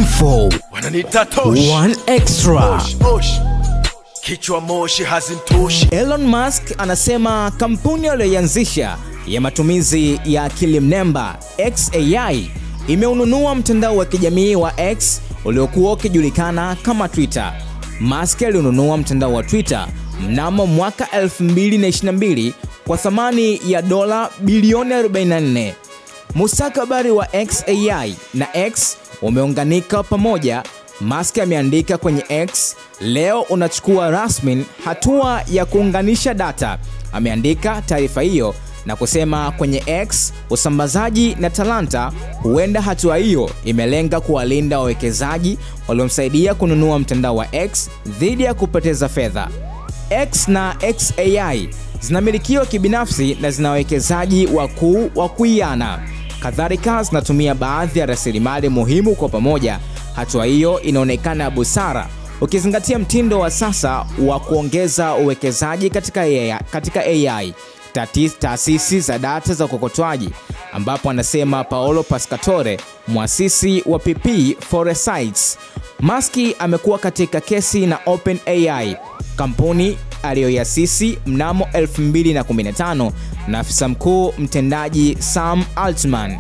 Info wananiita Tosh. One Extra. Kichwa moshi hazimtoshi. Elon Musk anasema kampuni aliyoanzisha ya matumizi ya akili mnemba xAI imeununua mtandao wa kijamii wa X uliokuwa ukijulikana kama Twitter. Musk alinunua mtandao wa Twitter mnamo mwaka 2022 kwa thamani ya dola bilioni 44. Mustakabali wa xAI na X umeunganika pamoja. Musk ameandika kwenye X, leo unachukua rasmi hatua ya kuunganisha data. Ameandika taarifa hiyo na kusema kwenye X, usambazaji na talanta, huenda hatua hiyo imelenga kuwalinda wawekezaji waliomsaidia kununua mtandao wa X dhidi ya kupoteza fedha. X na xAI zinamilikiwa kibinafsi na zina wawekezaji wakuu wa kuiana. Kadhalika zinatumia baadhi ya rasilimali muhimu kwa pamoja. Hatua hiyo inaonekana ya busara ukizingatia mtindo wa sasa wa kuongeza uwekezaji katika AI, taasisi za data za ukokotwaji, ambapo anasema Paolo Pescatore, muasisi wa PP Foresights. Musk amekuwa katika kesi na OpenAI, kampuni aliyoiasisi mnamo 2015 na afisa mkuu mtendaji Sam Altman.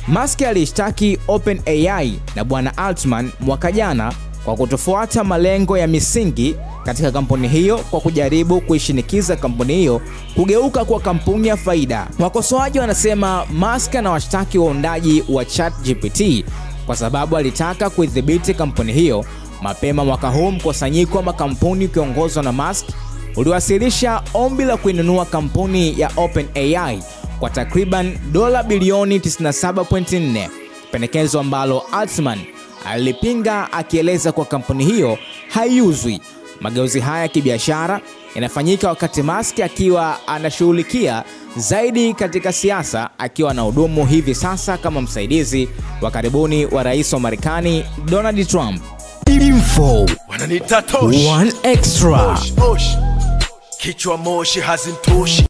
Musk alishtaki OpenAI na bwana Altman mwaka jana kwa kutofuata malengo ya misingi katika kampuni hiyo kwa kujaribu kuishinikiza kampuni hiyo kugeuka kwa kampuni ya faida. Wakosoaji wanasema Musk anawashtaki waundaji wa ChatGPT kwa sababu alitaka kuidhibiti kampuni hiyo. Mapema mwaka huu, mkusanyiko wa makampuni ukiongozwa na Musk uliwasilisha ombi la kuinunua kampuni ya OpenAI kwa takriban dola bilioni 97.4, pendekezo ambalo Altman alipinga akieleza kwa kampuni hiyo haiuzwi. Mageuzi haya ya kibiashara yanafanyika wakati Musk akiwa anashughulikia zaidi katika siasa, akiwa na hudumu hivi sasa kama msaidizi wa karibuni wa rais wa Marekani Donald Trump. Info wananiita Tosh. One Extra. Kichwa moshi hazimtoshi.